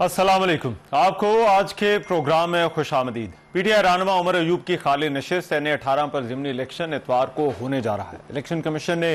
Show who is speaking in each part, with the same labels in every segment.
Speaker 1: अस्सलाम वालेकुम। आपको आज के प्रोग्राम में खुशामदीद। पीटीआई रहनुमा उमर अयूब की खाली नशिस्त NA-18 पर ज़िमनी इलेक्शन इतवार को होने जा रहा है। इलेक्शन कमीशन ने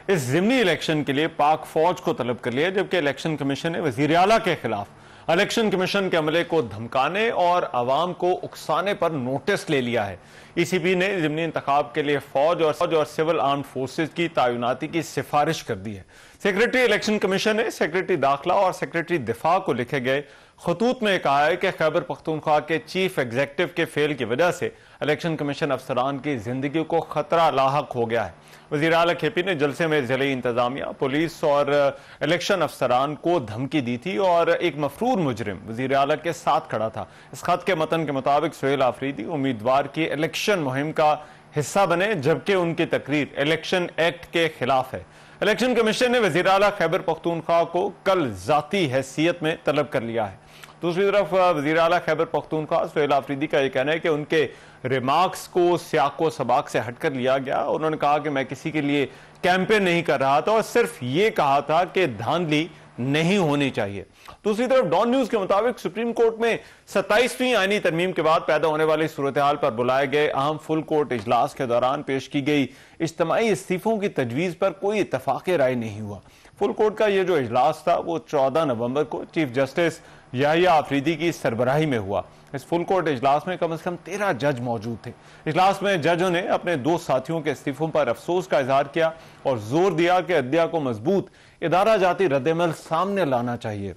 Speaker 1: इस ज़िमनी इलेक्शन के लिए पाक फौज को तलब कर लिया, जबकि इलेक्शन कमीशन ने वज़ीर आला के खिलाफ इलेक्शन कमीशन के अमले को धमकाने और अवाम को उकसाने पर नोटिस ले लिया है। ECP ने ज़िमनी इंतखाब के लिए फौज और सिविल आर्म्ड फोर्सेज की तैनाती की सिफारिश कर दी है। सेक्रेटरी इलेक्शन कमीशन ने सेक्रेटरी दाखिला और सेक्रेटरी दिफा को लिखे गए खतूत में कहा है कि खैबर पख्तूनख्वा के चीफ एग्जीक्यूटिव के फेल की वजह से इलेक्शन कमीशन अफसरान की जिंदगी को खतरा लाहक हो गया है। वज़ीर आला KP ने जलसे में ज़िले इंतजामिया, पुलिस और इलेक्शन अफसरान को धमकी दी थी और एक मफरूर मुजरिम वज़ीर आला के साथ खड़ा था। इस खत के मतन के मुताबिक सुहेल आफरीदी उम्मीदवार की इलेक्शन मुहिम का हिस्सा बने, जबकि उनकी तकरीर इलेक्शन एक्ट के खिलाफ है। इलेक्शन कमीशन ने वज़ीर आला खैबर पख्तूनख्वा को कल जाती हैसियत में तलब कर लिया है। दूसरी तरफ वज़ीर आला खैबर पख्तूनख्वा सुहेल आफरीदी का यह कहना है कि उनके रिमार्क्स को सियाको सबाक से हटकर लिया गया। उन्होंने कहा कि मैं किसी के लिए कैंपेन नहीं कर रहा था और सिर्फ ये कहा था कि धांधली नहीं होनी चाहिए। दूसरी तरफ डॉन न्यूज के मुताबिक सुप्रीम कोर्ट में 27वीं आईनी तरमीम के बाद पैदा होने वाली सूरत हाल पर बुलाए गए अहम फुल कोर्ट इजलास के दौरान पेश की गई इज्तिमाई इस्तीफों की तजवीज पर कोई इत्तफाक राय नहीं हुआ। फुल कोर्ट का यह जो इजलास था वो 14 नवंबर को चीफ जस्टिस याहिया आफरीदी की सरबराही में हुआ। इस फुल कोर्ट इजलास में कम से कम 13 जज मौजूद थे। इजलास में जजों ने अपने 2 साथियों के इस्तीफों पर अफसोस का इजहार किया और जोर दिया कि अदलिया को मजबूत इदारा जाती रद्दमल सामने लाना चाहिए,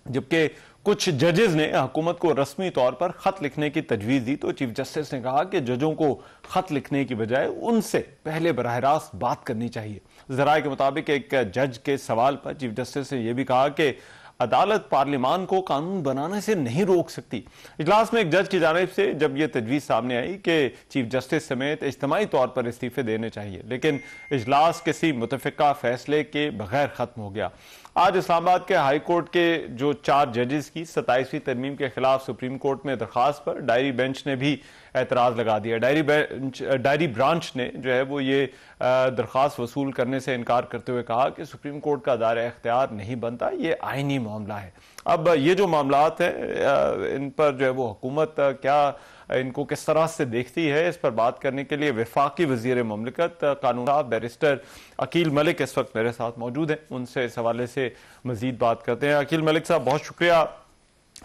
Speaker 1: जबकि कुछ जजेस ने हुकूमत को रस्मी तौर पर खत लिखने की तजवीज दी तो चीफ जस्टिस ने कहा कि जजों को खत लिखने की बजाय उनसे पहले बराह रास्त बात करनी चाहिए। जराये के मुताबिक एक जज के सवाल पर चीफ जस्टिस ने यह भी कहा कि अदालत पार्लियामान को कानून बनाने से नहीं रोक सकती। इजलास में एक जज की जानिब से जब यह तजवीज सामने आई कि चीफ जस्टिस समेत इज्तिमाई तौर पर इस्तीफे देने चाहिए, लेकिन इजलास किसी मुतफिका फैसले के बगैर खत्म हो गया। आज इस्लामाबाद के हाई कोर्ट के जो 4 जजेस की 27वीं तरमीम के खिलाफ सुप्रीम कोर्ट में दरखास्त पर डायरी बेंच ने भी एतराज लगा दिया। डायरी ब्रांच ने जो है वो ये दरखास्त वसूल करने से इनकार करते हुए कहा कि सुप्रीम कोर्ट का दायरा इख्तियार नहीं बनता, ये आईनी मामला है। अब ये जो मामलात हैं इन पर जो है वो हुकूमत क्या इनको किस तरह से देखती है, इस पर बात करने के लिए वफाकी वजीर ममलिकत कानून साहब बैरिस्टर अकील मलिक इस वक्त मेरे साथ मौजूद हैं। उनसे इस हवाले से मजीद बात करते हैं। अकील मलिक साहब, बहुत शुक्रिया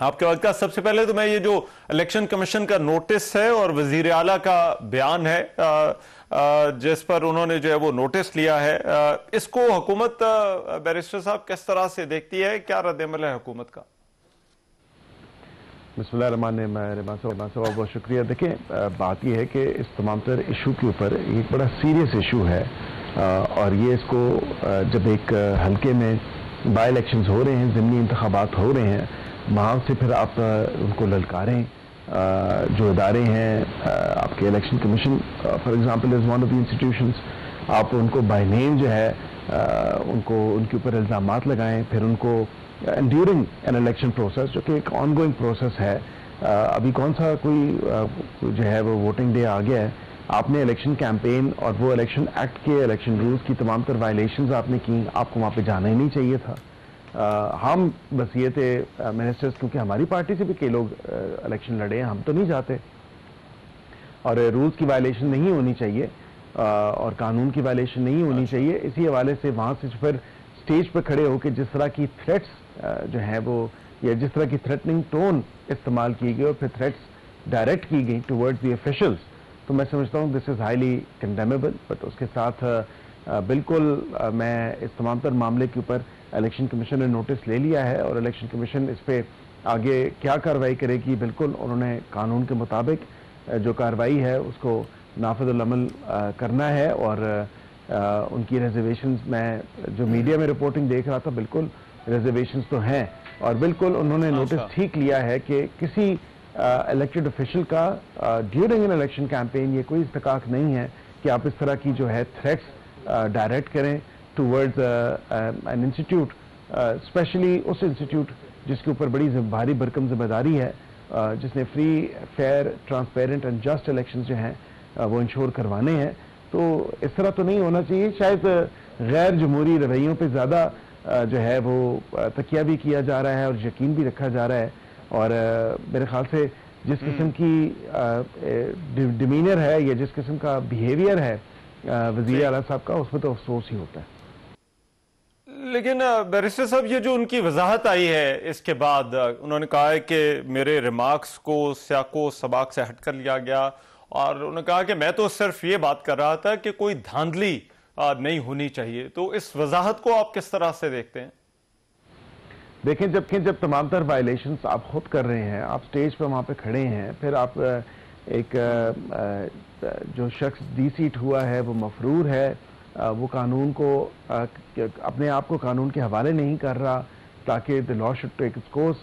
Speaker 1: आपके वक्त का। सबसे पहले तो मैं ये जो इलेक्शन कमीशन का नोटिस है और वजीर आला का बयान है जिस पर उन्होंने जो है वो नोटिस लिया है, इसको हुकूमत बैरिस्टर साहब किस तरह से देखती है, क्या रद्द-ए-अमल है हुकूमत का?
Speaker 2: बिस्मिल्लाहिर्रहमानिर्रहीम। बहुत शुक्रिया। देखिए, बात यह है कि इस तमाम तर इशू के ऊपर एक बड़ा सीरियस इशू है और ये इसको जब एक हल्के में बाई इलेक्शंस हो रहे हैं, ज़िमनी इंतखाबात हो रहे हैं, वहाँ से फिर आप उनको ललकारें। जो इदारे हैं आपके election commission for example is one of the institutions, आप उनको बाय नेम जो है उनको उनके ऊपर इल्ज़ामात लगाएं, फिर उनको ड्यूरिंग एन इलेक्शन प्रोसेस, जो कि एक ऑनगोइंग प्रोसेस है, अभी कौन सा कोई जो है वो वोटिंग डे आ गया है, आपने इलेक्शन कैंपेन और वो इलेक्शन एक्ट के इलेक्शन रूल्स की तमाम तर वायलेशंस आपने की, आपको वहाँ पे जाना ही नहीं चाहिए था। हम बस ये थे मिनिस्टर्स, क्योंकि हमारी पार्टी से भी कई लोग इलेक्शन लड़े हैं, हम तो नहीं जाते और रूल्स की वायलेशन नहीं होनी चाहिए और कानून की वायलेशन नहीं होनी चाहिए। इसी हवाले से वहाँ से फिर स्टेज पर खड़े होकर जिस तरह की थ्रेट्स जो हैं वो, या जिस तरह की थ्रेटनिंग टोन इस्तेमाल की गई और फिर थ्रेट्स डायरेक्ट की गई टुवर्ड्स द ऑफिशियल्स, तो मैं समझता हूँ this is highly condemnable. But उसके साथ बिल्कुल मैं इस तमाम तर मामले के ऊपर इलेक्शन कमीशन ने नोटिस ले लिया है और इलेक्शन कमीशन इस पर आगे क्या कार्रवाई करेगी, बिल्कुल उन्होंने कानून के मुताबिक जो कार्रवाई है उसको नाफिज़ुल अमल करना है। और उनकी रिजर्वेशंस, मैं जो मीडिया में रिपोर्टिंग देख रहा था, बिल्कुल रिजर्वेशंस तो हैं और बिल्कुल उन्होंने नोटिस ठीक लिया है कि किसी इलेक्टेड ऑफिशियल का ड्यूरिंग एन इलेक्शन कैंपेन ये कोई इस्तेकाक नहीं है कि आप इस तरह की जो है थ्रेट्स डायरेक्ट करें टूवर्ड्स एन इंस्टीट्यूट, स्पेशली उस इंस्टीट्यूट जिसके ऊपर बड़ी भारी भरकम जिम्मेदारी है, जिसने free, fair, transparent and just election जो हैं वो इंश्योर करवाने हैं। तो इस तरह तो नहीं होना चाहिए। शायद गैर जमहूरी रवैयों पे ज़्यादा जो है वो तकिया भी किया जा रहा है और यकीन भी रखा जा रहा है। और मेरे ख्याल से जिस किस्म की डिमीनर है या जिस किस्म का बिहेवियर है वज़ीर आला साहब का, उसमें तो अफसोस ही होता है।
Speaker 1: लेकिन बैरिस्टर साहब, ये जो उनकी वजाहत आई है इसके बाद, उन्होंने कहा है कि मेरे रिमार्क्स को सियाको सबाक से हटकर लिया गया, और उन्होंने कहा कि मैं तो सिर्फ ये बात कर रहा था कि कोई धांधली नहीं होनी चाहिए। तो इस वजाहत को आप किस तरह से देखते हैं?
Speaker 2: देखें, जब तमाम तर वायलेशंस आप खुद कर रहे हैं, आप स्टेज पर वहां पे खड़े हैं, फिर आप एक जो शख्स डीसीट हुआ है वो मफरूर है, वो कानून को अपने आप को कानून के हवाले नहीं कर रहा ताकि the law should take its course,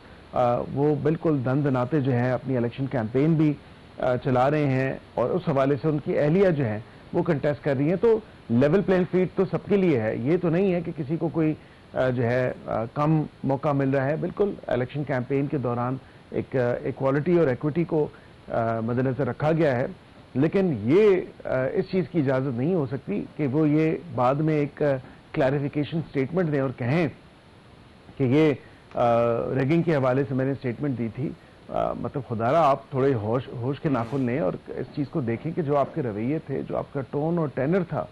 Speaker 2: वो बिल्कुल दनाते जो है अपनी इलेक्शन कैंपेन भी चला रहे हैं और उस हवाले से उनकी अहलिया जो है वो कंटेस्ट कर रही है। तो लेवल प्लेइंग फील्ड तो सबके लिए है, ये तो नहीं है कि किसी को कोई जो है कम मौका मिल रहा है। बिल्कुल इलेक्शन कैंपेन के दौरान एक इक्वालिटी और इक्विटी को मद्देनजर रखा गया है, लेकिन ये इस चीज़ की इजाज़त नहीं हो सकती कि वो ये बाद में एक क्लैरिफिकेशन स्टेटमेंट दें और कहें कि ये रेगिंग के हवाले से मैंने स्टेटमेंट दी थी। मतलब खुदारा आप थोड़े होश के नाखुन लें और इस चीज़ को देखें कि जो आपके रवैये थे, जो आपका टोन और टेनर था,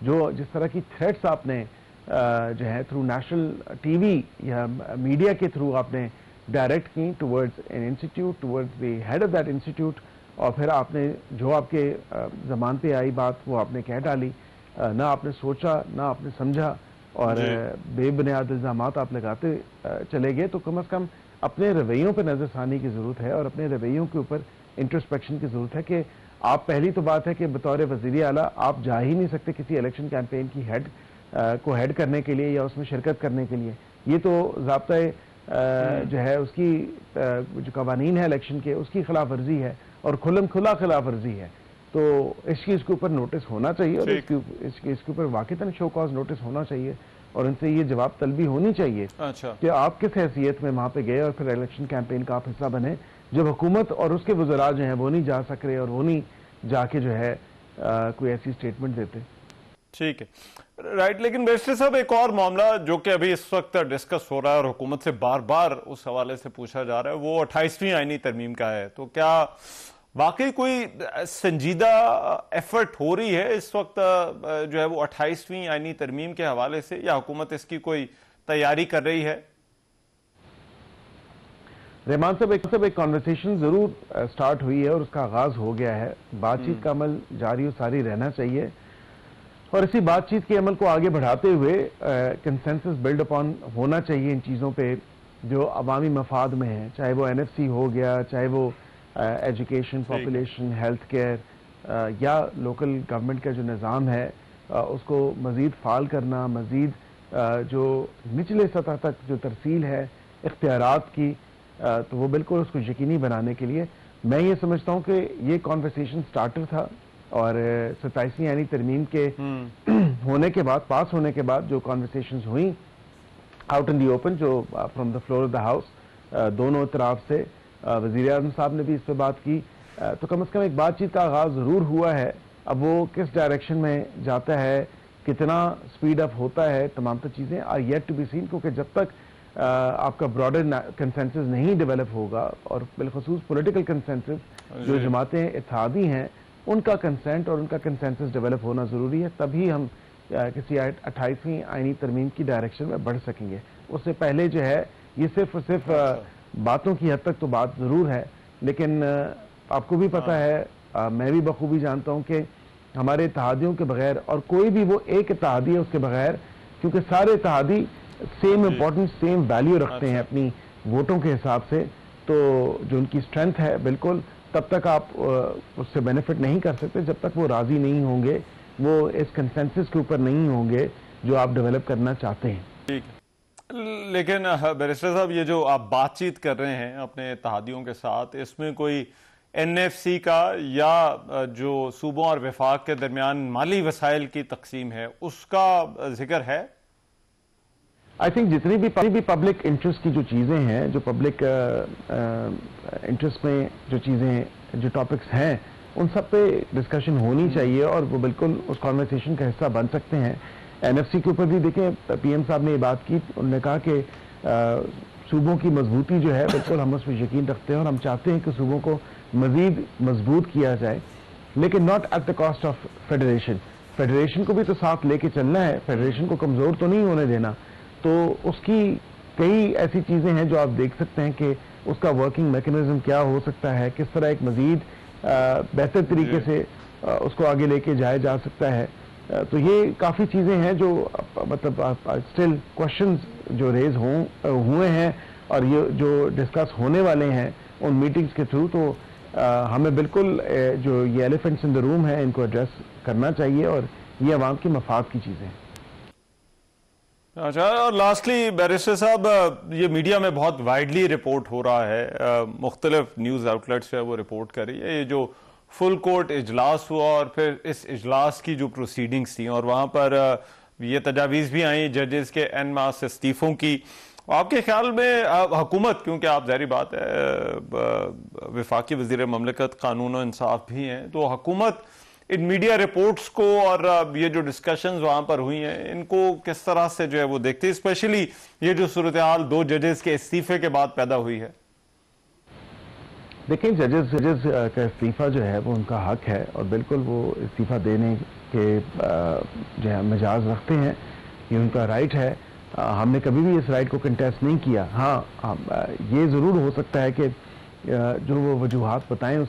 Speaker 2: जो जिस तरह की थ्रेट्स आपने जो है थ्रू नेशनल टीवी या मीडिया के थ्रू आपने डायरेक्ट की towards an institute, towards the head of that institute, और फिर आपने जो आपके ज़बान पे आई बात वो आपने कह डाली, ना आपने सोचा ना आपने समझा और बेबुनियाद इल्ज़ामात आप लगाते चले गए। तो कम अज़ कम अपने रवैयों पर नज़रसानी की ज़रूरत है और अपने रवैयों के ऊपर इंट्रोस्पेक्शन की ज़रूरत है कि आप, पहली तो बात है कि बतौर वज़ीर आला आप जा ही नहीं सकते किसी इलेक्शन कैंपेन की को हेड करने के लिए या उसमें शिरकत करने के लिए। ये तो ज़ाब्ता जो है उसकी जो कवानीन है इलेक्शन के, उसकी खिलाफ वर्जी है और खुला खिलाफ वर्जी है। तो इस चीज़ के ऊपर नोटिस होना चाहिए और इसके ऊपर वाक़ितन शो कॉज नोटिस होना चाहिए और उनसे ये जवाब तलबी होनी चाहिए।
Speaker 1: अच्छा, कि
Speaker 2: आप किस हैसियत में वहां पे गए और फिर इलेक्शन कैंपेन का आप हिस्सा बने, जब हुकूमत और उसके वज़रा जो हैं वो नहीं जा सक रहे और वो नहीं जाके जो है कोई ऐसी स्टेटमेंट देते।
Speaker 1: ठीक है, राइट। लेकिन बैरिस्टर साहब, एक और मामला जो कि अभी इस वक्त डिस्कस हो रहा है और हुकूमत से बार बार उस हवाले से पूछा जा रहा है, वो 28वीं आईनी तरमीम का है। तो क्या वाकई कोई संजीदा एफर्ट हो रही है इस वक्त जो है वो 28वीं आईनी तरमीम के हवाले से, या हुकूमत इसकी कोई तैयारी कर रही है?
Speaker 2: रहमान साहब, एक कॉन्वर्सेशन जरूर स्टार्ट हुई है और उसका आगाज हो गया है। बातचीत का अमल जारी और सारी रहना चाहिए और इसी बातचीत के अमल को आगे बढ़ाते हुए कंसेंसस बिल्ड अपॉन होना चाहिए इन चीज़ों पे जो अवामी मफाद में है, चाहे वो NFC हो गया, चाहे वो एजुकेशन, पॉपुलेशन, हेल्थ केयर या लोकल गवर्नमेंट का जो निज़ाम है उसको मज़ीद फाल करना, मज़ीद जो निचले सतह तक जो तरसील है इख्तियारात की, तो वो बिल्कुल उसको यकीनी बनाने के लिए मैं ये समझता हूँ कि ये कॉन्वर्सेशन स्टार्टर था और 27वीं आईनी तरमीम के होने के बाद, पास होने के बाद जो कॉन्वर्सेशंस हुई आउट इन दी ओपन, जो from the floor of the house, दोनों तरफ से वज़ीर आज़म साहब ने भी इस पर बात की, तो कम से कम एक बातचीत का आगाज़ ज़रूर हुआ है। अब वो किस डायरेक्शन में जाता है, कितना स्पीड अप होता है, तमाम तो चीज़ें are yet to be seen, क्योंकि जब तक आपका ब्रॉडर कंसेंसस नहीं डेवलप होगा और बिलखसूस पॉलिटिकल कंसेंसस जो जमातें इत्तेहादी हैं उनका कंसेंट और उनका कंसेंसस डेवलप होना ज़रूरी है, तभी हम किसी 28वीं आईनी तरमीम की डायरेक्शन में बढ़ सकेंगे। उससे पहले जो है ये सिर्फ और सिर्फ बातों की हद तक तो बात ज़रूर है, लेकिन आपको भी पता है, मैं भी बखूबी जानता हूँ कि हमारे इत्तेहादियों के बगैर, और कोई भी वो एक इत्तेहादी है उसके बगैर, क्योंकि सारे इत्तेहादी सेम इम्पोर्टेंस, सेम वैल्यू रखते हैं अपनी वोटों के हिसाब से, तो जो उनकी स्ट्रेंथ है बिल्कुल तब तक आप उससे बेनिफिट नहीं कर सकते जब तक वो राजी नहीं होंगे, वो इस कंसेंसस के ऊपर नहीं होंगे जो आप डेवलप करना चाहते हैं।
Speaker 1: ठीक है, लेकिन बैरिस्टर साहब, ये जो आप बातचीत कर रहे हैं अपने इत्तेहादियों के साथ, इसमें कोई NFC का या जो सूबों और वफाक के दरमियान माली वसाइल की तकसीम है उसका जिक्र है?
Speaker 2: आई थिंक जितनी भी पब्लिक इंटरेस्ट की जो चीज़ें हैं, जो पब्लिक इंटरेस्ट में जो चीज़ें, जो टॉपिक्स हैं, उन सब पे डिस्कशन होनी चाहिए और वो बिल्कुल उस कॉन्वर्सेशन का हिस्सा बन सकते हैं। NFC के ऊपर भी देखें, PM साहब ने ये बात की, उन्होंने कहा कि सूबों की मजबूती जो है बिल्कुल हम उस पर यकीन रखते हैं और हम चाहते हैं कि सूबों को मजीद मजबूत किया जाए, लेकिन not at the cost of federation. Federation को भी तो साथ लेके चलना है, फेडरेशन को कमजोर तो नहीं होने देना। तो उसकी कई ऐसी चीजें हैं जो आप देख सकते हैं कि उसका वर्किंग मैकेनिज्म क्या हो सकता है, किस तरह एक मजीद बेहतर तरीके से उसको आगे लेके जाया जा सकता है। तो ये काफ़ी चीज़ें हैं जो मतलब स्टिल क्वेश्चंस जो रेज हुए हैं और ये जो डिस्कस होने वाले हैं उन मीटिंग्स के थ्रू। तो हमें बिल्कुल जो ये एलिफेंट्स इन द रूम है इनको एड्रेस करना चाहिए और ये अवाम की मफाद की चीज़ें हैं।
Speaker 1: अच्छा, और लास्टली बैरिस्टर साहब, ये मीडिया में बहुत वाइडली रिपोर्ट हो रहा है, मुख्तलिफ न्यूज़ आउटलेट्स है वो रिपोर्ट कर रही है, ये जो फुल कोर्ट इजलास हुआ और फिर इस इजलास की जो प्रोसीडिंग्स थी और वहां पर ये तजावीज़ भी आई जजेस के एन मास इस्तीफों की। आपके ख्याल में हुकूमत, क्योंकि आप ज़ाहिर बात है वफाकी वज़ीर ममलिकत कानून और इंसाफ भी हैं, तो हुकूमत इन मीडिया रिपोर्ट्स को और ये जो डिस्कशंस वहां पर हुई हैं इनको किस तरह से जो है वो देखते हैं, स्पेशली ये जो सूरत हाल 2 जजेस के इस्तीफे के बाद पैदा हुई है?
Speaker 2: देखिए, जजेस का इस्तीफा जो है वो उनका हक है और बिल्कुल वो इस्तीफा देने के जो है मिजाज रखते हैं, ये उनका राइट है। हमने कभी भी इस राइट को कंटेस्ट नहीं किया। हाँ, ये ज़रूर हो सकता है कि जो वो वजूहात बताएं उस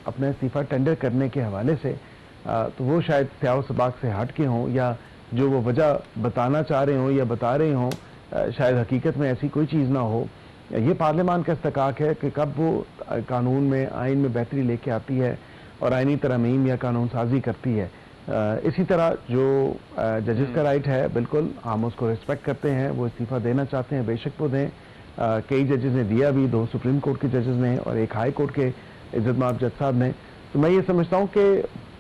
Speaker 2: अपना इस्तीफा टेंडर करने के हवाले से, तो वो शायद स्याह सबाक से हट के हों या जो वो वजह बताना चाह रहे हों या बता रहे हों शायद हकीकत में ऐसी कोई चीज़ ना हो। ये पार्लियामान का इस्तकाक है कि कब वो कानून में आइन में बेहतरी लेके आती है और आइनी तरमीम या कानून साजी करती है। इसी तरह जो जजेस का राइट है बिल्कुल हम उसको रिस्पेक्ट करते हैं, वो इस्तीफा देना चाहते हैं बेशक वो दें। कई जजेस ने दिया भी, 2 सुप्रीम कोर्ट के जजेस ने और 1 हाई कोर्ट के इज्जत माब जज साहब ने। तो मैं ये समझता हूँ कि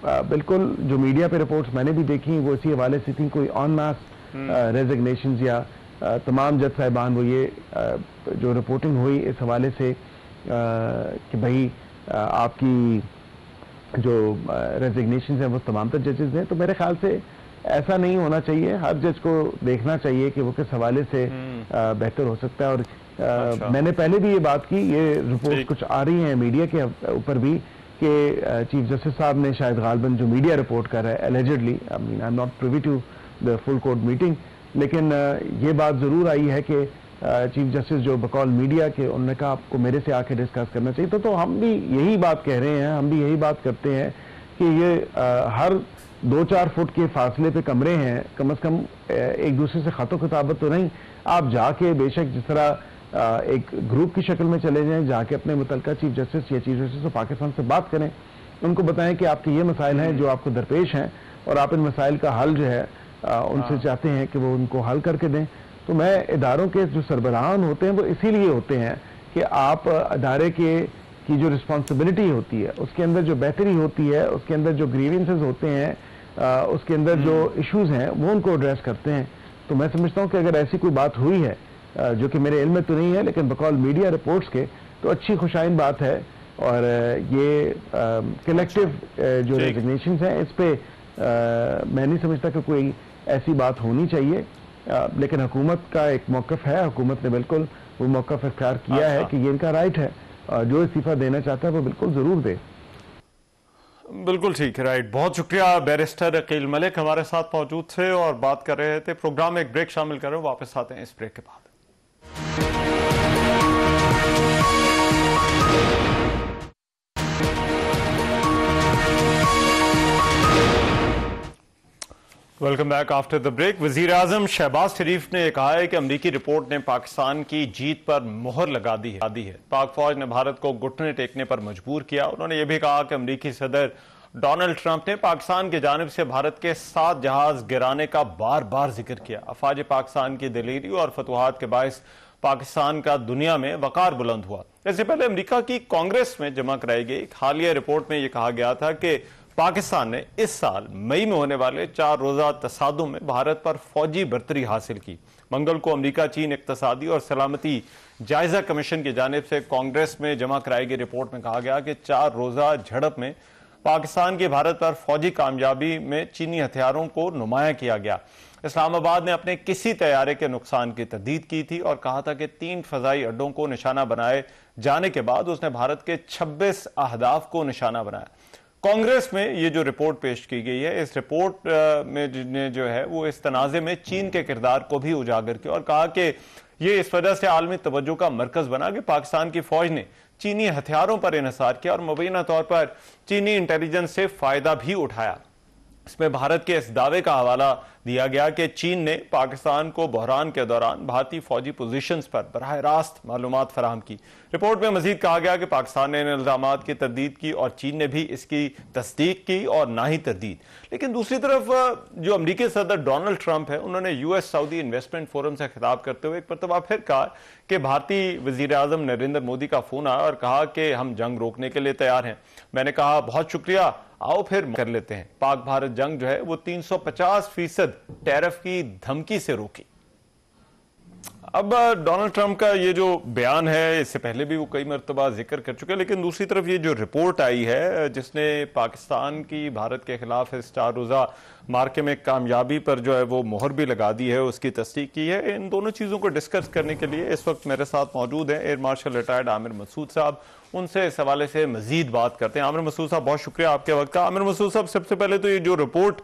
Speaker 2: बिल्कुल जो मीडिया पे रिपोर्ट्स मैंने भी देखी वो इसी हवाले से थी, कोई ऑन मास रेजिग्नेशन या तमाम जज साहिबान वो ये जो रिपोर्टिंग हुई इस हवाले से कि भाई आपकी जो रेजिग्नेशन है वो तमाम तर जजेस हैं, तो मेरे ख्याल से ऐसा नहीं होना चाहिए। हर जज को देखना चाहिए कि वो किस हवाले से बेहतर हो सकता है। और अच्छा। मैंने पहले भी ये बात की, ये रिपोर्ट कुछ आ रही हैं मीडिया के ऊपर भी कि चीफ जस्टिस साहब ने शायद गालबन जो मीडिया रिपोर्ट कर रहा है allegedly, I am not privy to the full court meeting, लेकिन ये बात जरूर आई है कि चीफ जस्टिस जो बकौल मीडिया के उन्होंने कहा आपको मेरे से आके डिस्कस करना चाहिए। तो हम भी यही बात कह रहे हैं, हम भी यही बात करते हैं कि ये हर 2-4 फुट के फासले पे कमरे हैं, कम से कम एक दूसरे से खतो खिताबत तो नहीं। आप जाके बेशक जिस तरह एक ग्रुप की शक्ल में चले जाएं, जाके अपने मुतलका चीफ जस्टिस या चीफ जस्टिस ऑफ पाकिस्तान से बात करें, उनको बताएं कि आपके ये मसाइल हैं जो आपको दरपेश हैं और आप इन मसाइल का हल जो है उनसे चाहते हैं कि वो उनको हल करके दें। तो मैं इदारों के जो सरबराहान होते हैं वो इसीलिए होते हैं कि आप अदारे की जो रिस्पॉन्सिबिलिटी होती है उसके अंदर जो बेहतरी होती है, उसके अंदर जो ग्रीवेंसेस होते हैं, उसके अंदर जो इश्यूज हैं वो उनको एड्रेस करते हैं। तो मैं समझता हूँ कि अगर ऐसी कोई बात हुई है जो कि मेरे इल्म में तो नहीं है लेकिन बकौल मीडिया रिपोर्ट्स के, तो अच्छी खुशाइन बात है। और ये कलेक्टिव जो रेजिग्नेशन हैं इस पे मैं नहीं समझता कि कोई ऐसी बात होनी चाहिए, लेकिन हुकूमत का एक मौक़िफ़ है, हुकूमत ने बिल्कुल वो मौक़िफ़ इख्तियार किया है कि ये इनका राइट है, जो इस्तीफा देना चाहता है वो बिल्कुल जरूर दे।
Speaker 1: बिल्कुल ठीक है, राइट। बहुत शुक्रिया बैरिस्टर अकील मलिक हमारे साथ मौजूद थे और बात कर रहे थे। प्रोग्राम में एक ब्रेक शामिल कर रहे हैं, वापस आते हैं इस ब्रेक के बाद। Welcome back after the break. वजीर आजम शहबाज शरीफ ने कहा है कि अमरीकी रिपोर्ट ने पाकिस्तान की जीत पर मोहर लगा दी है। पाक फौज ने भारत को घुटने टेकने पर मजबूर किया। उन्होंने यह भी कहा कि अमरीकी सदर डोनाल्ड ट्रंप ने पाकिस्तान की जानिब से भारत के 7 जहाज गिराने का बार बार जिक्र किया। अफवाज पाकिस्तान की दलेरी और फतवाहत के बायस पाकिस्तान का दुनिया में वकार बुलंद हुआ। इससे पहले अमरीका की कांग्रेस में जमा कराई गई एक हालिया रिपोर्ट में यह कहा गया था कि पाकिस्तान ने इस साल मई में होने वाले 4 रोजा तसादुम में भारत पर फौजी बर्तरी हासिल की। मंगल को अमरीका चीन इक्तसादी और सलामती जायजा कमीशन की जानिब से कांग्रेस में जमा कराई गई रिपोर्ट में कहा गया कि 4 रोजा झड़प में पाकिस्तान की भारत पर फौजी कामयाबी में चीनी हथियारों को नुमाया किया गया। इस्लामाबाद ने अपने किसी तैयारे के नुकसान की तरदीद की थी और कहा था कि 3 फजाई अड्डों को निशाना बनाए जाने के बाद उसने भारत के 26 अहदाफ को निशाना बनाया। कांग्रेस में ये जो रिपोर्ट पेश की गई है, इस रिपोर्ट में जो है वो इस तनाजे में चीन के किरदार को भी उजागर किया और कहा कि ये इस वजह से आलमी तवज्जो का मरकज बना कि पाकिस्तान की फौज ने चीनी हथियारों पर इन्हिसार किया और मुबैना तौर पर चीनी इंटेलिजेंस से फायदा भी उठाया। इसमें भारत के इस दावे का हवाला दिया गया कि चीन ने पाकिस्तान को बहरान के दौरान भारतीय फौजी पोजीशंस पर बराह रास्त मालूमात फराहम की। रिपोर्ट में मजीद कहा गया कि पाकिस्तान ने इन इल्जामात की तरदीद की और चीन ने भी इसकी तस्दीक की और ना ही तरदीद। लेकिन दूसरी तरफ जो अमरीकी सदर डोनाल्ड ट्रंप है, उन्होंने यूएस सऊदी इन्वेस्टमेंट फोरम से खिताब करते हुए एक मरतबा फिर कहा कि भारतीय वजीर आजम नरेंद्र मोदी का फोन आया और कहा कि हम जंग रोकने के लिए तैयार हैं। मैंने कहा बहुत शुक्रिया, आओ फिर कर लेते हैं। पाक भारत जंग जो है वो 350% टैरिफ की धमकी से रोकी। अब डोनाल्ड ट्रंप का ये जो बयान है, इससे पहले भी वो कई मरतबा जिक्र कर चुके हैं, लेकिन दूसरी तरफ ये जो रिपोर्ट आई है जिसने पाकिस्तान की भारत के खिलाफ इस 4 रोजा मार्के में कामयाबी पर जो है वो मोहर भी लगा दी है, उसकी तस्दीक की है। इन दोनों चीजों को डिस्कस करने के लिए इस वक्त मेरे साथ मौजूद हैं air marshal retired Aamir Masood साहब। उनसे इस हवाले से मजीद बात करते हैं। आमिर मसूद साहब, बहुत शुक्रिया आपके वक्त का। आमिर मसूद साहब, सबसे पहले तो ये जो रिपोर्ट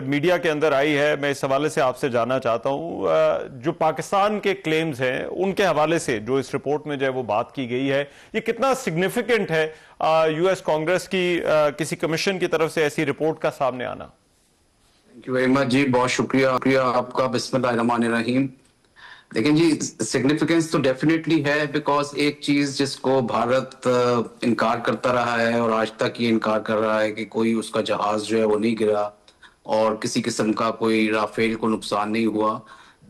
Speaker 1: मीडिया के अंदर आई है, मैं इस हवाले से आपसे जानना चाहता हूं, जो पाकिस्तान के क्लेम्स हैं उनके हवाले से जो इस रिपोर्ट में जो है वो बात की गई है, ये कितना सिग्निफिकेंट है यूएस कांग्रेस की किसी कमीशन की तरफ से ऐसी रिपोर्ट का सामने आना?
Speaker 3: थैंक यू वेरी मच जी, बहुत शुक्रिया आपका। बिस्मिल्लाहिर्रहमानिर्रहीम। लेकिन जी, सिग्निफिकेंस तो डेफिनेटली है, बिकॉज एक चीज जिसको भारत इनकार करता रहा है और आज तक ये इनकार कर रहा है कि कोई उसका जहाज जो है वो नहीं गिरा और किसी किस्म का कोई राफेल को नुकसान नहीं हुआ,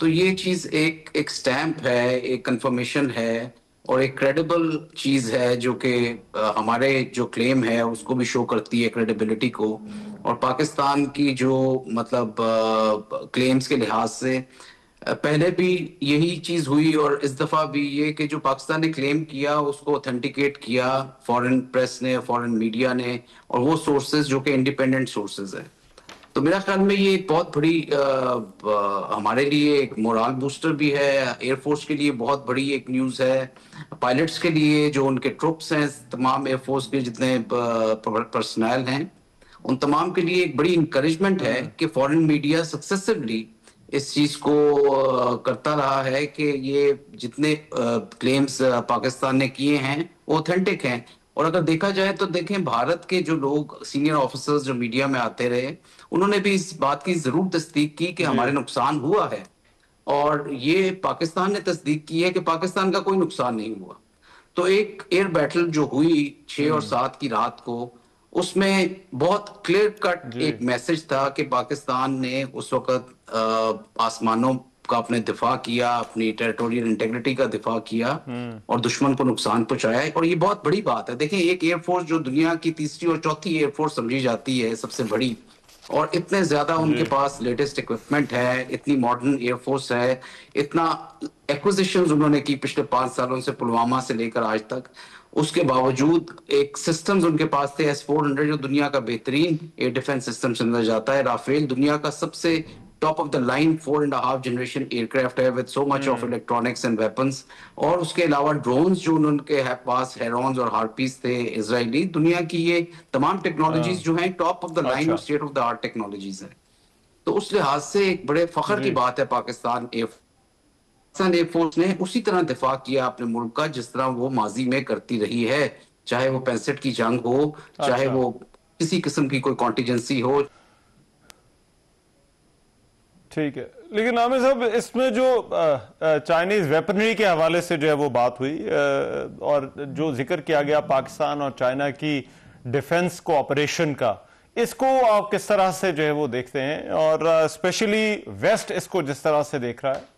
Speaker 3: तो ये चीज एक स्टैंप है, एक कंफर्मेशन है और एक क्रेडिबल चीज है जो कि हमारे जो क्लेम है उसको भी शो करती है, क्रेडिबिलिटी को। और पाकिस्तान की जो मतलब क्लेम्स के लिहाज से पहले भी यही चीज हुई और इस दफा भी ये कि जो पाकिस्तान ने क्लेम किया उसको ऑथेंटिकेट किया फॉरेन प्रेस ने, फॉरेन मीडिया ने, और वो सोर्सेज जो कि इंडिपेंडेंट सोर्सेज है। तो मेरा ख्याल में ये एक बहुत बड़ी हमारे लिए एक मोरल बूस्टर भी है, एयरफोर्स के लिए बहुत बड़ी एक न्यूज है, पायलट्स के लिए, जो उनके ट्रुप्स हैं, तमाम एयरफोर्स के जितने पर्सनल हैं, उन तमाम के लिए एक बड़ी इंकरेजमेंट है कि फॉरेन मीडिया सक्सेसिवली इस चीज को करता रहा है कि ये जितने क्लेम्स पाकिस्तान ने किए हैं वो ऑथेंटिक हैं। और अगर देखा जाए तो देखें, भारत के जो लोग सीनियर ऑफिसर्स जो मीडिया में आते रहे, उन्होंने भी इस बात की जरूर तस्दीक की कि हमारे नुकसान हुआ है, और ये पाकिस्तान ने तस्दीक की है कि पाकिस्तान का कोई नुकसान नहीं हुआ। तो एक एयर बैटल जो हुई 6 और 7 की रात को, उसमें बहुत क्लियर कट एक मैसेज था कि पाकिस्तान ने उस वक्त आसमानों का अपने दिफा किया, अपनी टेरिटोरियल इंटेग्रिटी का दिफा किया और दुश्मन को नुकसान पहुंचाया। और ये बहुत बड़ी बात है। देखें, एक एयरफोर्स जो दुनिया की तीसरी और चौथी एयरफोर्स समझी जाती है सबसे बड़ी, और इतने ज्यादा उनके पास लेटेस्ट इक्विपमेंट है, इतनी मॉडर्न एयरफोर्स है, इतना एक्विजिशंस उन्होंने की पिछले 5 सालों से, पुलवामा से लेकर आज तक, उसके बावजूद एक सिस्टम्स उनके पास थे S-400 जो दुनिया का बेहतरीन एयर डिफेंस सिस्टम समझा जाता है। राफेल दुनिया का सबसे top of the line 4.5 generation aircraft है with so much of electronics and weapons. और उसके अलावा ड्रोन्स जो उनके पास हेरॉन्स और हार्पीज थे इजरायली, दुनिया की ये तमाम टेक्नोलॉजीज जो हैं टॉप ऑफ द लाइन और state of the art technologies है। तो उस लिहाज से एक बड़े फख्र की बात है पाकिस्तान एयरफोर्स ने उसी तरह दिफा किया अपने मुल्क का जिस तरह वो माजी में करती रही है, चाहे वो 65 की जंग हो, चाहे वो किसी किस्म की कोई कॉन्टिजेंसी हो।
Speaker 1: ठीक है, लेकिन आमिर साहब, इसमें जो चाइनीज वेपनरी के हवाले से जो है वो बात हुई और जो जिक्र किया गया पाकिस्तान और चाइना की डिफेंस कोऑपरेशन का, इसको आप किस तरह से जो है वो देखते हैं और स्पेशली वेस्ट इसको जिस तरह से देख रहा है?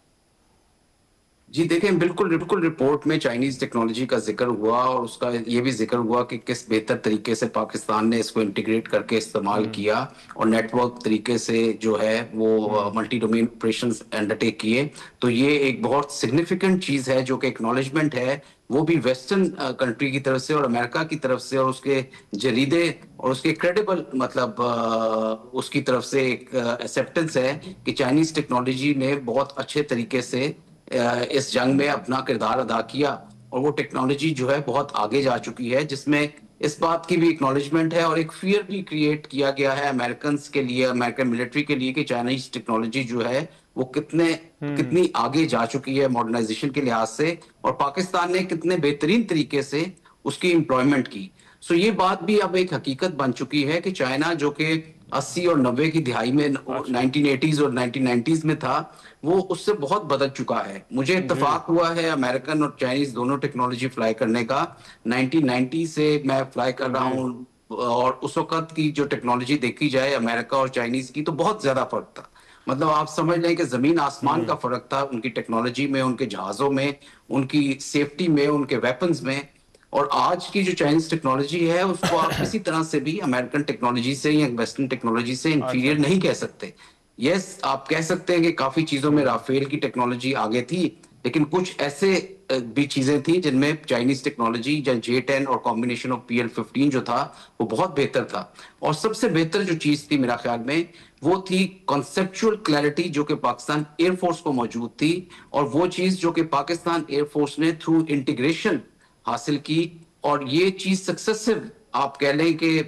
Speaker 3: जी देखें, बिल्कुल रिपोर्ट में चाइनीज टेक्नोलॉजी का जिक्र हुआ और उसका ये भी जिक्र हुआ कि किस बेहतर तरीके से पाकिस्तान ने इसको इंटीग्रेट करके इस्तेमाल किया और नेटवर्क तरीके से जो है वो मल्टी डोमेन ऑपरेशंस अंडरटेक किए। तो ये एक बहुत सिग्निफिकेंट चीज है जो कि एक्नॉलेजमेंट है वो भी वेस्टर्न कंट्री की तरफ से और अमेरिका की तरफ से और उसके जरीदे और उसके क्रेडिबल मतलब उसकी तरफ से एक एक्सेप्टेंस है कि चाइनीज टेक्नोलॉजी ने बहुत अच्छे तरीके से इस जंग में अपना किरदार अदा किया और वो टेक्नोलॉजी जो है बहुत आगे जा चुकी है, जिसमें इस बात की भी एक्नॉलेजमेंट है और एक फियर भी क्रिएट किया गया है अमेरिकन के लिए, अमेरिकन मिलिट्री के लिए कि चाइनीज टेक्नोलॉजी जो है वो कितनी आगे जा चुकी है मॉडर्नाइजेशन के लिहाज से और पाकिस्तान ने कितने बेहतरीन तरीके से उसकी एम्प्लॉयमेंट की। सो ये बात भी अब एक हकीकत बन चुकी है कि चाइना जो कि 80 और 90 की दिहाई में 1980s और 1990s में था, वो उससे बहुत बदल चुका है। मुझे इत्तेफाक हुआ है अमेरिकन और चाइनीज दोनों टेक्नोलॉजी फ्लाई करने का। 1990 से मैं फ्लाई कर रहा हूँ और उस वक्त की जो टेक्नोलॉजी देखी जाए अमेरिका और चाइनीज की तो बहुत ज्यादा फर्क था। मतलब आप समझ लें कि जमीन आसमान का फर्क था उनकी टेक्नोलॉजी में, उनके जहाजों में, उनकी सेफ्टी में, उनके वेपन्स में। और आज की जो चाइनीज टेक्नोलॉजी है उसको आप किसी तरह से भी अमेरिकन टेक्नोलॉजी से या वेस्टर्न टेक्नोलॉजी से इंफीरियर नहीं कह सकते। यस, आप कह सकते हैं कि काफी चीजों में राफेल की टेक्नोलॉजी आगे थी, लेकिन कुछ ऐसे भी चीजें थी जिनमें चाइनीज टेक्नोलॉजी या J-10 और कॉम्बिनेशन ऑफ PL-15 जो था वो बहुत बेहतर था। और सबसे बेहतर जो चीज थी मेरा ख्याल में वो थी कॉन्सेप्चुअल क्लैरिटी जो कि पाकिस्तान एयरफोर्स को मौजूद थी और वो चीज जो कि पाकिस्तान एयरफोर्स ने थ्रू इंटीग्रेशन हासिल की। और ये चीज सक्सेसिव आप कह लें कि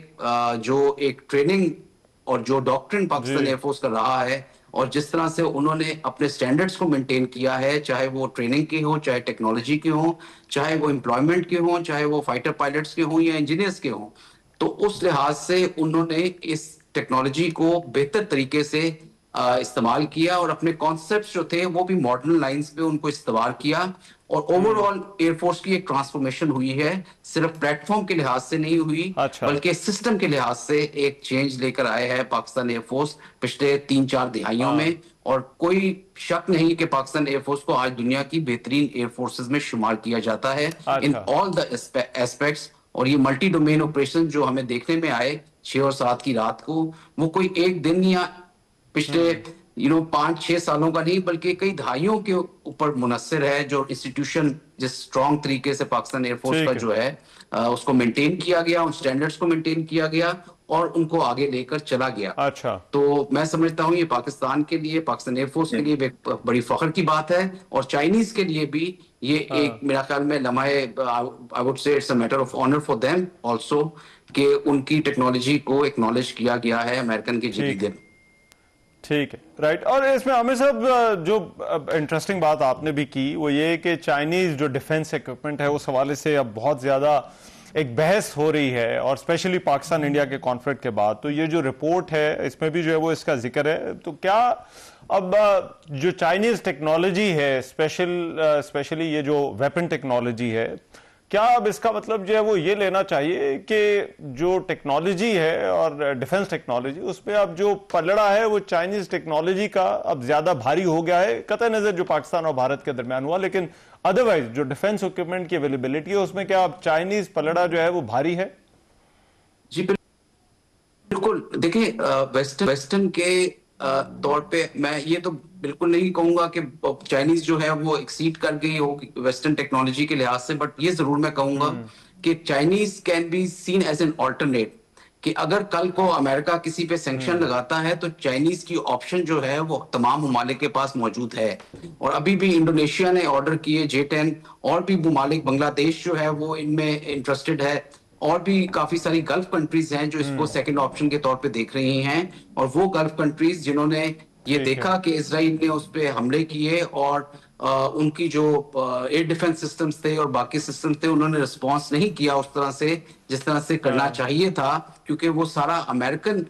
Speaker 3: जो एक ट्रेनिंग और जो डॉक्ट्रिन पाकिस्तान एयरफोर्स कर रहा है और जिस तरह से उन्होंने अपने स्टैंडर्ड्स को मेंटेन किया है, चाहे वो ट्रेनिंग के हो, चाहे टेक्नोलॉजी के हो, चाहे वो एम्प्लॉयमेंट के हो, चाहे वो फाइटर पायलट्स के हो या इंजीनियर्स के हो, तो उस लिहाज से उन्होंने इस टेक्नोलॉजी को बेहतर तरीके से इस्तेमाल किया और अपने कॉन्सेप्ट्स जो थे वो भी मॉडर्न लाइंस पे उनको इस्तेमाल किया। और ओवरऑल एयरफोर्स की एक ट्रांसफॉर्मेशन हुई है, सिर्फ प्लेटफॉर्म के लिहाज से नहीं हुई, बल्कि सिस्टम के लिहाज से एक चेंज लेकर आए हैं पाकिस्तान एयरफोर्स पिछले 3-4 दिहाइयों में। और कोई शक नहीं कि पाकिस्तान एयरफोर्स को आज दुनिया की बेहतरीन एयरफोर्सेस में शुमार किया जाता है इन ऑल द एस्पेक्ट्स। और ये मल्टी डोमेन ऑपरेशन जो हमें देखने में आए 6 और 7 की रात को, वो कोई एक दिन या पिछले 5-6 सालों का नहीं बल्कि कई दहाइयों के ऊपर मुनस्सिर है, जो इंस्टीट्यूशन जिस स्ट्रॉन्ग तरीके से पाकिस्तान एयरफोर्स का जो है उसको मेंटेन किया गया, उन स्टैंडर्ड्स को मेंटेन किया गया और उनको आगे लेकर चला गया।
Speaker 1: अच्छा, तो
Speaker 3: मैं समझता हूँ ये पाकिस्तान के लिए, पाकिस्तान एयरफोर्स के लिए एक बड़ी फख्र की बात है और चाइनीज के लिए भी ये एक मेरा ख्याल में लम्हे, I would say it's a matter of honour for them also कि उनकी टेक्नोलॉजी को एक्नॉलेज किया गया है अमेरिकन के जरिए।
Speaker 1: ठीक है, राइट। और इसमें हमें सब जो इंटरेस्टिंग बात आपने भी की वो ये कि चाइनीज जो डिफेंस इक्विपमेंट है उस हवाले से अब बहुत ज्यादा एक बहस हो रही है और स्पेशली पाकिस्तान इंडिया के कॉन्फ्लिक्ट के बाद। तो ये जो रिपोर्ट है इसमें भी जो है वो इसका जिक्र है। तो क्या अब जो चाइनीज टेक्नोलॉजी है स्पेशली ये जो वेपन टेक्नोलॉजी है, क्या अब इसका मतलब जो है वो ये लेना चाहिए कि जो टेक्नोलॉजी है और डिफेंस टेक्नोलॉजी उसमें अब जो पलड़ा है वो चाइनीज टेक्नोलॉजी का अब ज्यादा भारी हो गया है, कतई नजर जो पाकिस्तान और भारत के दरमियान हुआ, लेकिन अदरवाइज जो डिफेंस इक्विपमेंट की अवेलेबिलिटी है उसमें क्या अब चाइनीज पलड़ा जो है वो भारी है?
Speaker 3: जी बिल्कुल। देखिए वेस्टर्न के तौर पे मैं ये तो बिल्कुल नहीं कहूंगा कि चाइनीज जो है वो एक्सीड कर गई होगी वेस्टर्न टेक्नोलॉजी के लिहाज से, बट ये जरूर मैं कहूंगा कि Chinese can be seen as an alternate, कि अगर कल को अमेरिका किसी पे सैंक्शन लगाता है तो चाइनीज की ऑप्शन जो है वो तमाम ममालिक के पास मौजूद है। और अभी भी इंडोनेशिया ने ऑर्डर किए J-10 और भी ममालिक, बांग्लादेश जो है वो इनमें इंटरेस्टेड है और भी काफी सारी गल्फ कंट्रीज हैं जो इसको सेकंड ऑप्शन के तौर पे देख रही हैं। और वो गल्फ कंट्रीज जिन्होंने ये देखा कि इजराइल ने उस पे हमले किए और उनकी जो एयर डिफेंस सिस्टम्स थे और बाकी सिस्टम्स थे उन्होंने रिस्पांस नहीं किया उस तरह से जिस तरह से करना चाहिए था, क्योंकि वो सारा अमेरिकन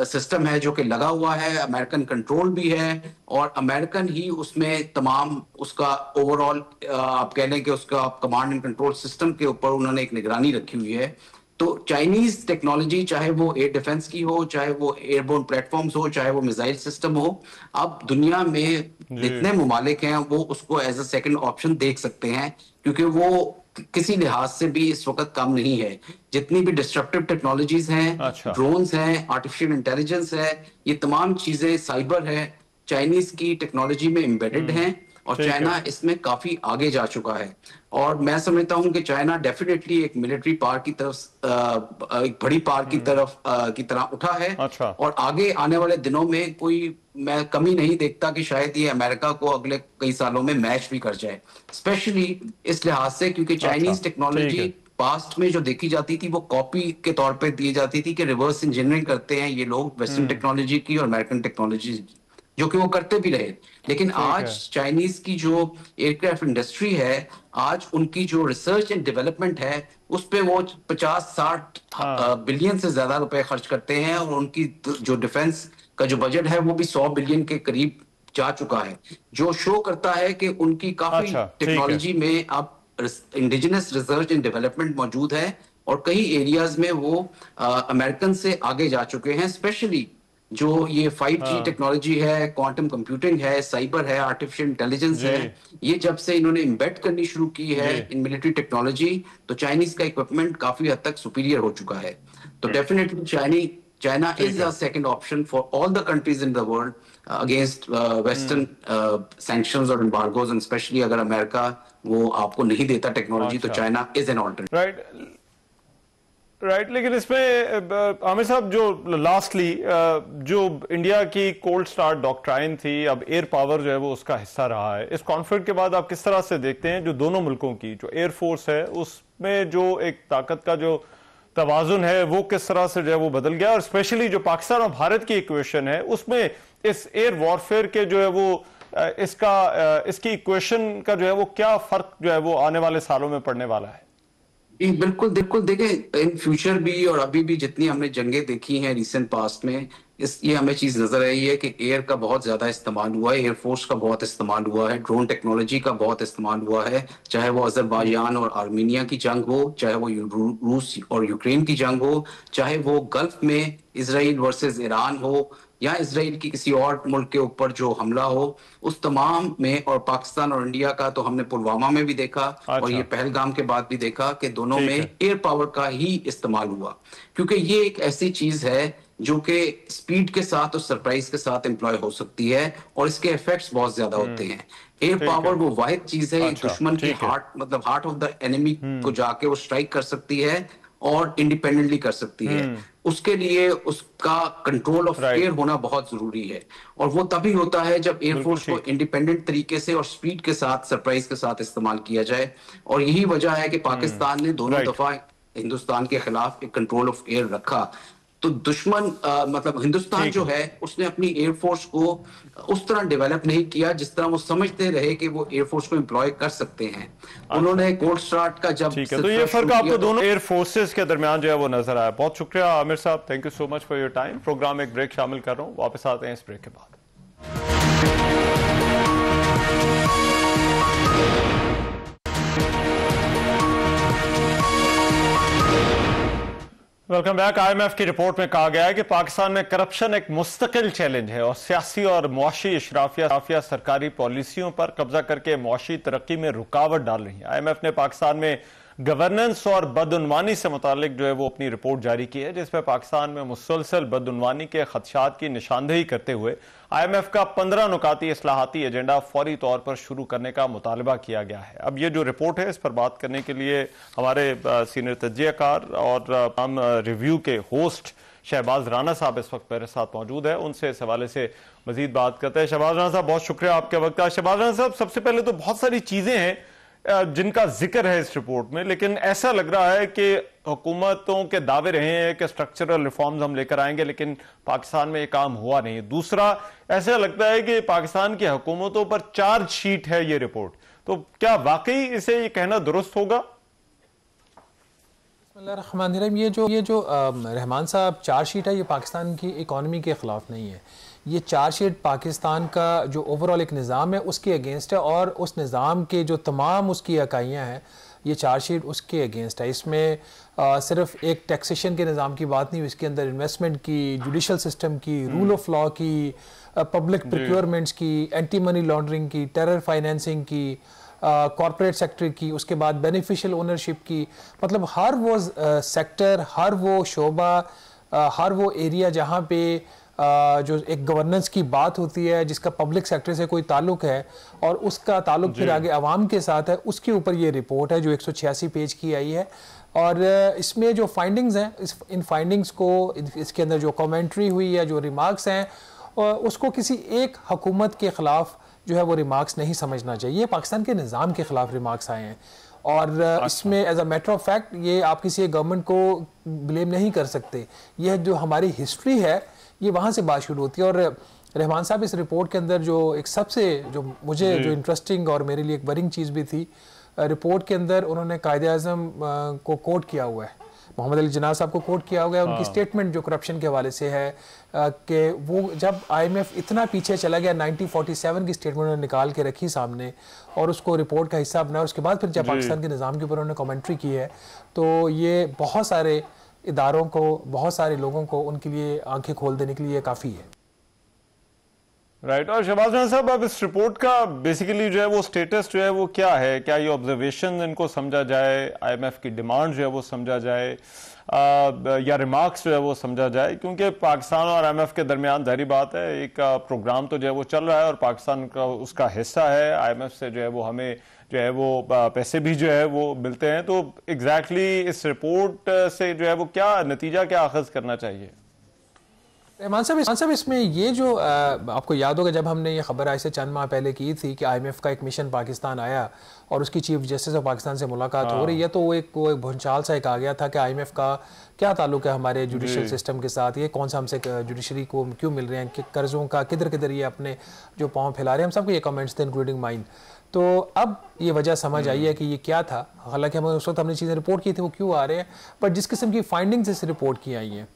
Speaker 3: सिस्टम है जो कि लगा हुआ है, अमेरिकन कंट्रोल भी है और अमेरिकन ही उसमें तमाम उसका ओवरऑल आप कह लें कि उसका कमांड एंड कंट्रोल सिस्टम के ऊपर उन्होंने एक निगरानी रखी हुई है। तो चाइनीज टेक्नोलॉजी चाहे वो एयर डिफेंस की हो, चाहे वो एयरबोर्न प्लेटफॉर्म्स हो, चाहे वो मिसाइल सिस्टम हो, अब दुनिया में जितने ममालिक हैं वो उसको एज अ सेकंड ऑप्शन देख सकते हैं, क्योंकि वो किसी लिहाज से भी इस वक्त कम नहीं है। जितनी भी डिस्ट्रप्टिव टेक्नोलॉजीज हैं, ड्रोन्स हैं, आर्टिफिशियल इंटेलिजेंस है, ये तमाम चीजें, साइबर है, चाइनीज की टेक्नोलॉजी में एम्बेडेड हैं और चाइना इसमें काफी आगे जा चुका है। और मैं समझता हूं कि चाइना डेफिनेटली एक मिलिट्री पावर की तरफ एक बड़ी पावर की तरफ की तरह उठा है।
Speaker 1: अच्छा।
Speaker 3: और आगे आने वाले दिनों में कोई मैं कमी नहीं देखता कि शायद ये अमेरिका को अगले कई सालों में मैच भी कर जाए, स्पेशली इस लिहाज से क्योंकि चाइनीज टेक्नोलॉजी पास्ट में जो देखी जाती थी वो कॉपी के तौर पे दी जाती थी कि रिवर्स इंजीनियरिंग करते हैं ये लोग वेस्टर्न टेक्नोलॉजी की और अमेरिकन टेक्नोलॉजी की, जो कि वो करते भी रहे। लेकिन आज चाइनीज की जो एयरक्राफ्ट इंडस्ट्री है, आज उनकी जो रिसर्च एंड डेवलपमेंट है उस पे वो 50-60 बिलियन से ज्यादा रुपए खर्च करते हैं, और उनकी जो डिफेंस का जो बजट है वो भी 100 बिलियन के करीब जा चुका है, जो शो करता है कि उनकी काफी टेक्नोलॉजी में अब इंडिजिनस रिसर्च एंड डेवलपमेंट मौजूद है, और कई एरियाज में वो अमेरिकन से आगे जा चुके हैं। स्पेशली जो ये 5G टेक्नोलॉजी है, क्वांटम कंप्यूटिंग है, साइबर है, आर्टिफिशियल इंटेलिजेंस है, ये जब से इन्होंने इम्बेड करनी शुरू की है इन मिलिट्री टेक्नोलॉजी, तो चाइनीज का इक्विपमेंट काफी हद तक सुपीरियर हो चुका है। तो definitely China is a second option for all the countries in the world against Western sanctions or embargoes, and especially अगर अमेरिका वो आपको नहीं देता टेक्नोलॉजी, तो China is an alternative.
Speaker 1: Right. लेकिन इसमें आमिर साहब जो लास्टली जो इंडिया की कोल्ड स्टार्ट डॉक्ट्राइन थी, अब एयर पावर जो है वो उसका हिस्सा रहा है। इस कॉन्फ्लिक्ट के बाद आप किस तरह से देखते हैं जो दोनों मुल्कों की जो एयरफोर्स है उसमें जो एक ताकत का जो तवाजुन है वो किस तरह से जो है वो बदल गया, और स्पेशली जो पाकिस्तान और भारत की इक्वेशन है उसमें इस एयर वॉरफेयर के जो है वो इसकी इक्वेशन का जो है वो क्या फर्क जो है वो आने वाले सालों में पड़ने वाला है?
Speaker 3: बिल्कुल बिल्कुल, देखें इन फ्यूचर भी और अभी भी जितनी हमने जंगें देखी हैं रिसेंट पास्ट में, ये हमें चीज नजर आई है कि एयर का बहुत ज्यादा इस्तेमाल हुआ है, एयरफोर्स का बहुत इस्तेमाल हुआ है, ड्रोन टेक्नोलॉजी का बहुत इस्तेमाल हुआ है, चाहे वो अजरबैजान और आर्मीनिया की जंग हो, चाहे वो रूस और यूक्रेन की जंग हो, चाहे वो गल्फ में इसराइल वर्सेस ईरान हो, या इसराइल की किसी और मुल्क के ऊपर जो हमला हो, उस तमाम में, और पाकिस्तान और इंडिया का तो हमने पुलवामा में भी देखा और ये पहलगाम के बाद भी देखा कि दोनों में एयर पावर का ही इस्तेमाल हुआ, क्योंकि ये एक ऐसी चीज है जो कि स्पीड के साथ और सरप्राइज के साथ एम्प्लॉय हो सकती है, और इसके इफेक्ट्स बहुत ज्यादा होते हैं। एयर पावर वो वाहिद चीज है दुश्मन की हार्ट ऑफ द एनिमी को जाके वो स्ट्राइक कर सकती है और इंडिपेंडेंटली कर सकती है। उसके लिए उसका कंट्रोल ऑफ एयर होना बहुत जरूरी है, और वो तभी होता है जब एयरफोर्स को इंडिपेंडेंट तरीके से और स्पीड के साथ, सरप्राइज के साथ इस्तेमाल किया जाए। और यही वजह है कि पाकिस्तान ने दोनों दफा हिंदुस्तान के खिलाफ एक कंट्रोल ऑफ एयर रखा। तो दुश्मन मतलब हिंदुस्तान जो है उसने अपनी एयरफोर्स को उस तरह डेवलप नहीं किया जिस तरह वो समझते रहे कि वो एयरफोर्स को एम्प्लॉय कर सकते हैं। उन्होंने कोल्ड स्टार्ट का जब
Speaker 1: तो ये फर्क आपको दोनों एयर फोर्सेस के दरमियान जो है वो नजर आया। बहुत शुक्रिया आमिर साहब, thank you so much for your time. Programme एक ब्रेक शामिल कर रहा हूँ, वापस आते हैं इस ब्रेक के बाद। Welcome back. IMF की रिपोर्ट में कहा गया है कि पाकिस्तान में करप्शन एक मुस्तकिल चैलेंज है और सियासी और मुआशी इशराफिया सरकारी पॉलिसियों पर कब्जा करके मुआशी तरक्की में रुकावट डाल रही है। IMF ने पाकिस्तान में गवर्नेंस और बदउनवानी से मुतालिक जो है वो अपनी रिपोर्ट जारी की है, जिसमें पाकिस्तान में मुसलसल बदउनवानी के खदशात की निशानदेही करते हुए IMF का 15 नुकाती इस्लाहाती एजेंडा फौरी तौर पर शुरू करने का मुतालबा किया गया है। अब ये जो रिपोर्ट है इस पर बात करने के लिए हमारे सीनियर तज्जियाकार और हम रिव्यू के होस्ट शहबाज राना साहब इस वक्त मेरे साथ मौजूद है, उनसे इस हवाले से मजीद बात करते हैं। शहबाज राना साहब, बहुत शुक्रिया आपके वक्त का। शहबाज राना साहब, सबसे पहले तो बहुत सारी चीजें हैं जिनका जिक्र है इस रिपोर्ट में, लेकिन ऐसा लग रहा है कि हुकूमतों के दावे रहे हैं कि स्ट्रक्चरल रिफॉर्म्स हम लेकर आएंगे, लेकिन पाकिस्तान में ये काम हुआ नहीं। दूसरा, ऐसा लगता है कि पाकिस्तान की हुकूमतों पर चार्जशीट है ये रिपोर्ट, तो क्या वाकई इसे ये कहना दुरुस्त होगा?
Speaker 4: ये जो रहमान साहब चार्जशीट है, ये पाकिस्तान की इकॉनमी के खिलाफ नहीं है। ये चार्जशीट पाकिस्तान का जो ओवरऑल एक निज़ाम है उसके अगेंस्ट है, और उस निज़ाम के जो तमाम उसकी इकाइयाँ हैं, ये चार्जशीट उसके अगेंस्ट है। इसमें सिर्फ एक टैक्सेशन के निज़ाम की बात नहीं, इसके अंदर इन्वेस्टमेंट की, जुडिशल सिस्टम की, रूल ऑफ लॉ की, पब्लिक प्रोक्योरमेंट्स की, एंटी मनी लॉन्ड्रिंग की, टेरर फाइनेंसिंग की, कॉर्पोरेट सेक्टर की, उसके बाद बेनिफिशियल ओनरशिप की, मतलब हर वो सेक्टर, हर वो शोबा, हर वो एरिया जहाँ पे जो एक गवर्नेंस की बात होती है जिसका पब्लिक सेक्टर से कोई ताल्लुक है और उसका ताल्लुक फिर आगे अवाम के साथ है, उसके ऊपर ये रिपोर्ट है जो 186 पेज की आई है। और इसमें जो फाइंडिंग्स हैं, इन फाइंडिंग्स को, इसके अंदर जो कमेंट्री हुई है, जो रिमार्क्स हैं, उसको किसी एक हुकूमत के ख़िलाफ़ जो है वो रिमार्क्स नहीं समझना चाहिए। पाकिस्तान के निज़ाम के ख़िलाफ़ रिमार्क्स आए हैं और इसमें as a matter of fact ये आप किसी गवर्नमेंट को ब्लेम नहीं कर सकते। यह जो हमारी हिस्ट्री है ये वहाँ से बात शुरू होती है। और रहमान साहब इस रिपोर्ट के अंदर जो एक सबसे जो मुझे जो इंटरेस्टिंग और मेरे लिए एक वरिंग चीज़ भी थी, रिपोर्ट के अंदर उन्होंने कायदे-ए-आज़म को कोट किया हुआ है, मोहम्मद अली जिन्ना साहब को कोट किया हुआ है। उनकी स्टेटमेंट जो करप्शन के हवाले से है कि वो जब IMF इतना पीछे चला गया, 1947 की स्टेटमेंट उन्होंने निकाल के रखी सामने और उसको रिपोर्ट का हिस्सा बनाया। उसके बाद फिर जब पाकिस्तान के निज़ाम के ऊपर उन्होंने कमेंट्री की है तो ये बहुत सारे इदारों को, बहुत सारे लोगों को उनके लिए आंखें खोल देने के लिए काफ़ी है।
Speaker 1: राइट। और शहबाज खान साहब, अब इस रिपोर्ट का बेसिकली जो है वो स्टेटस जो है वो क्या है? क्या ये ऑब्जर्वेशन इनको समझा जाए, IMF की डिमांड जो है वो समझा जाए, या रिमार्क्स जो है वो समझा जाए? क्योंकि पाकिस्तान और IMF के दरमियान जाहिर बात है एक प्रोग्राम तो जो है वो चल रहा है और पाकिस्तान का उसका हिस्सा है। IMF से जो है वो हमें जो है वो पैसे भी जो है वो मिलते हैं। तो एग्जैक्टली इस रिपोर्ट से जो है वो क्या नतीजा, क्या अखज़ करना चाहिए?
Speaker 4: रहमान साहब, इसमें ये जो आपको याद होगा जब हमने ये खबर आज से चंद माह पहले की थी कि IMF का एक मिशन पाकिस्तान आया और उसकी चीफ जस्टिस ऑफ पाकिस्तान से मुलाकात हो रही है, तो वो एक भूचाल सा एक आ गया था कि IMF का क्या ताल्लुक है हमारे जुडिशल सिस्टम के साथ, ये कौन सा हमसे जुडिशरी को क्यों मिल रहे हैं, कि कर्जों का किधर किधर ये अपने जो पाँव फैला रहे हैं। हम सबको ये कमेंट्स थे इंक्लूडिंग माइन। तो अब ये वजह समझ आई है कि ये क्या था। हालांकि हम उस वक्त हमने चीज़ें रिपोर्ट की थी वो क्यों आ रहे हैं, बट जिस किस्म की फाइंडिंग्स इस रिपोर्ट की आई हैं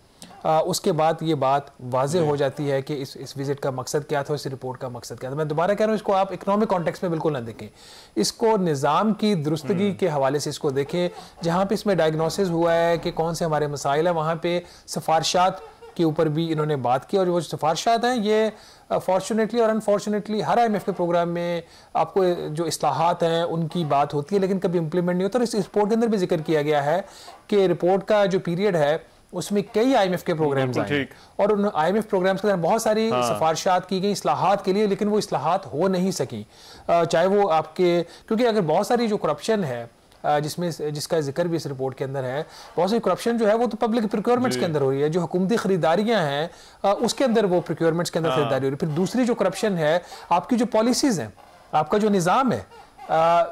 Speaker 4: उसके बाद ये बात वाज़े हो जाती है कि इस विजिट का मकसद क्या था, इस रिपोर्ट का मकसद क्या था। मैं दोबारा कह रहा हूँ, इसको आप इकोनॉमिक कॉन्टेक्स्ट में बिल्कुल ना देखें, इसको निज़ाम की दुरुस्तगी के हवाले से इसको देखें। जहाँ पे इसमें डायग्नोसिस हुआ है कि कौन से हमारे मसाइल हैं, वहाँ पे सिफारशात के ऊपर भी इन्होंने बात की। और वो सिफारशात हैं ये फॉर्चुनेटली और अनफॉर्चुनेटली हर IMF के प्रोग्राम में आपको जो इस्लाहात हैं उनकी बात होती है, लेकिन कभी इंप्लीमेंट नहीं होता। और इस रिपोर्ट के अंदर भी जिक्र किया गया है कि रिपोर्ट का जो पीरियड है उसमें कई IMF के प्रोग्राम्स आए और उन IMF प्रोग्राम्स के अंदर बहुत सारी सिफारशात की गई इस्लाहात के लिए, लेकिन वो इस्लाहात हो नहीं सकी। चाहे वो आपके, क्योंकि अगर बहुत सारी जो करप्शन है जिसका जिक्र भी इस रिपोर्ट के अंदर है, बहुत सी करप्शन जो है वो तो पब्लिक प्रोक्योरमेंट्स के अंदर हो रही है, जो हुकूमती खरीदारियां हैं उसके अंदर वो प्रोक्योरमेंट्स के अंदर खरीदारी हो रही है। फिर दूसरी जो करप्शन है आपकी जो पॉलिसीज हैं, आपका जो निज़ाम है,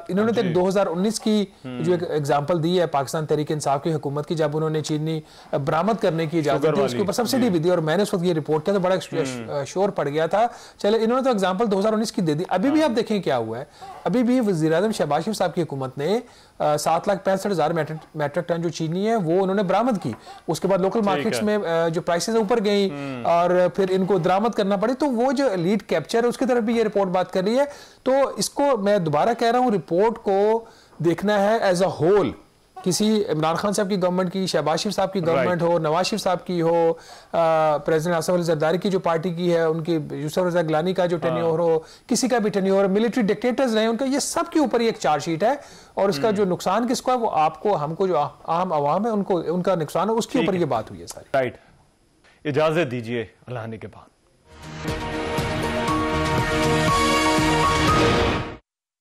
Speaker 4: इन्होंने तो 2019 की जो एक एग्जांपल दी है पाकिस्तान तहरीक इंसाफ की हुकूमत की, जब उन्होंने चीनी बरामद करने की इजाजत दी, उसके ऊपर सब्सिडी भी दी। और मैंने उस वक्त ये रिपोर्ट किया तो बड़ा शोर पड़ गया था। चले, इन्होंने तो एग्जांपल 2019 की दे दी। अभी भी आप देखें क्या हुआ है, अभी भी वज़ीर-ए-आज़म शहबाज शरीफ साहब की हुकूमत ने 7,65,000 मैट्रिक टन जो चीनी है वो उन्होंने बरामद की। उसके बाद लोकल मार्केट्स में जो प्राइसेस ऊपर गई और फिर इनको दरामद करना पड़ी। तो वो जो लीड कैप्चर है उसकी तरफ भी ये रिपोर्ट बात कर रही है। तो इसको मैं दोबारा कह रहा हूँ, रिपोर्ट को देखना है एज अ होल। किसी इमरान खान साहब की गवर्नमेंट की, शहबाज शरीफ साहब की गवर्नमेंट हो, नवाज शरीफ साहब की हो, प्रेसिडेंट आसिफ अली जरदारी की जो पार्टी की है, उनकी यूसुफ रज़ा गिलानी का जो टेन्योर हो, किसी का भी टेन्योर, मिलिट्री डिक्टेटर्स रहे उनका, ये सब के ऊपर एक चार्जशीट है। और उसका जो नुकसान किसको है, वो आपको, हमको, जो आम आवाम है उनको, उनका नुकसान है, उसके ऊपर ये बात हुई है सारी।
Speaker 1: राइट, इजाजत दीजिए अल्लाह ने के बाद।